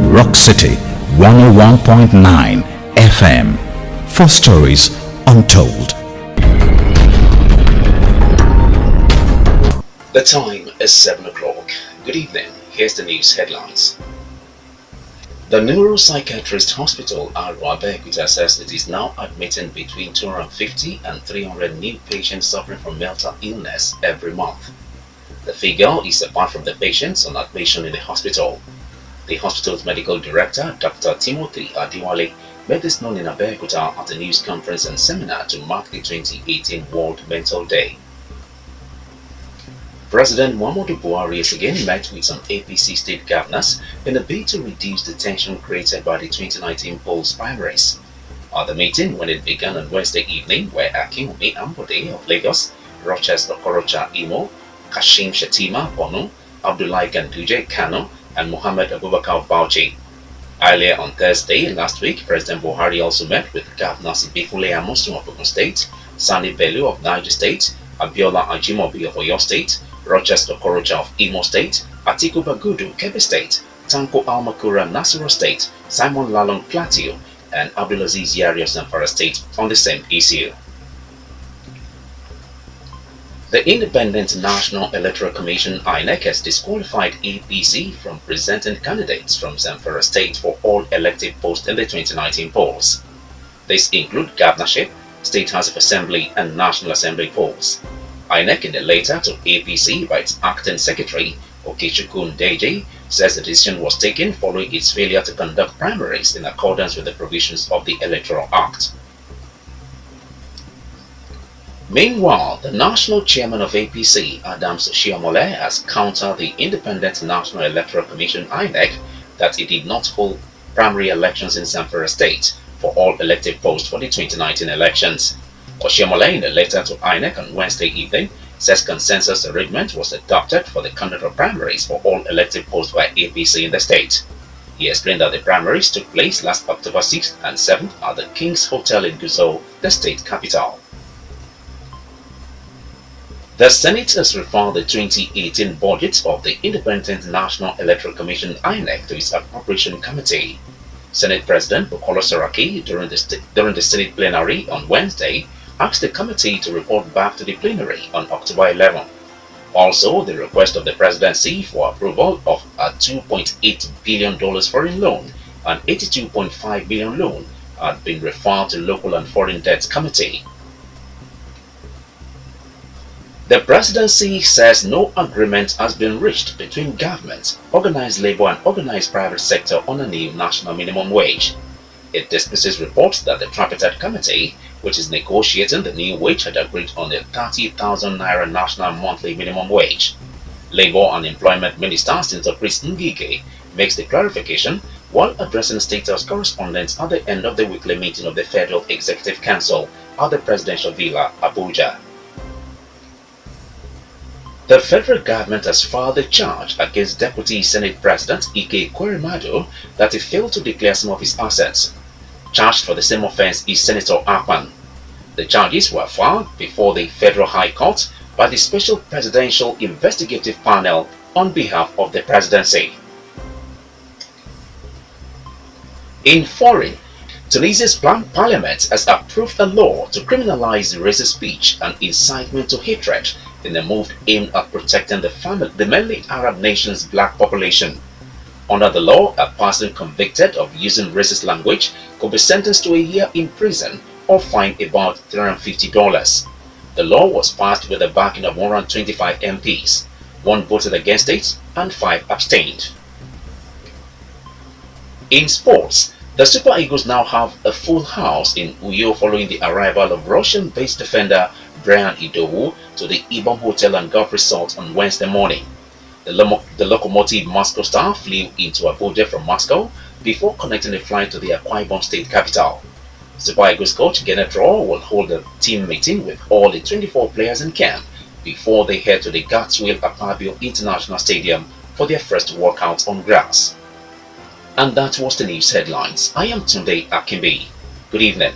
Rock City 101.9 FM. For stories untold. The time is 7 o'clock. Good evening. Here's the news headlines. The Neuropsychiatrist Hospital Abeokuta says it is now admitting between 250 and 300 new patients suffering from mental illness every month. The figure is apart from the patients on admission in the hospital. The hospital's medical director, Dr. Timothy Adiwale, made this known in Abeokuta at a news conference and seminar to mark the 2018 World Mental Day. President Muhammadu Buhari has again met with some APC state governors in a bid to reduce the tension created by the 2019 polls primaries. At the meeting, when it began on Wednesday evening, where Akinwumi Ambode of Lagos, Rochester Okorocha Imo, Kashim Shettima Bono, Abdullahi Ganduje Kano, and Muhammad Abubakar of Bauchi. Earlier on Thursday last week, President Buhari also met with Governors Ibekule Amosun of Ogun State, Sani Bello of Niger State, Abiola Ajimobi of Oyo State, Rochester Okorocha of Imo State, Atiku Bagudu Kebbi State, Tanko Almakura Nasarawa State, Simon Lalong Plateau, and Abdulaziz Yari of Zamfara State on the same issue. The Independent National Electoral Commission (INEC) has disqualified APC from presenting candidates from Zamfara State for all elective posts in the 2019 polls. These include governorship, State House of Assembly, and National Assembly polls. INEC, in a letter to APC by its acting secretary, Okechukwu Ndeje, says the decision was taken following its failure to conduct primaries in accordance with the provisions of the Electoral Act. Meanwhile, the national chairman of APC, Adams Oshiomhole, has countered the Independent National Electoral Commission (INEC) that it did not hold primary elections in Zamfara State for all elective posts for the 2019 elections. Oshiomhole, in a letter to INEC on Wednesday evening, says consensus arrangement was adopted for the conduct of primaries for all elective posts by APC in the state. He explained that the primaries took place last October 6th and 7th at the King's Hotel in Gusau, the state capital. The Senate has referred the 2018 budget of the Independent National Electoral Commission (INEC) to its Appropriation Committee. Senate President Bukola Saraki, during the Senate plenary on Wednesday, asked the committee to report back to the plenary on October 11. Also, the request of the presidency for approval of a $2.8 billion foreign loan and $82.5 billion loan had been referred to Local and Foreign Debt Committee. The presidency says no agreement has been reached between government, organized labor and organized private sector on a new national minimum wage. It dismisses reports that the tripartite committee, which is negotiating the new wage, had agreed on a 30,000 naira national monthly minimum wage. Labor and Employment Minister Senator Chris Ngige makes the clarification while addressing State House correspondents at the end of the weekly meeting of the Federal Executive Council at the Presidential Villa, Abuja. The federal government has filed a charge against Deputy Senate President Ike Ekweremadu that he failed to declare some of his assets. Charged for the same offense is Senator Akpan. The charges were filed before the Federal High Court by the Special Presidential Investigative Panel on behalf of the presidency. In foreign, Tunisia's parliament has approved a law to criminalize racist speech and incitement to hatred in a move aimed at protecting the mainly Arab nation's black population. Under the law, a person convicted of using racist language could be sentenced to a year in prison or fined about $350. The law was passed with the backing of 125 MPs. 1 voted against it and 5 abstained. In sports, the Super Eagles now have a full house in Uyo following the arrival of Russian-based defender Brian Idowu to the Ibom Hotel and Golf Resort on Wednesday morning. The Lokomotiv Moscow star flew into Abuja from Moscow before connecting a flight to the Akwa Ibom state capital. Super Eagles coach Kenneth Rowe will hold a team meeting with all the 24 players in camp before they head to the Gatswill Akpabio International Stadium for their first workout on grass. And that was the news headlines. I am Tunde Akimbi. Good evening.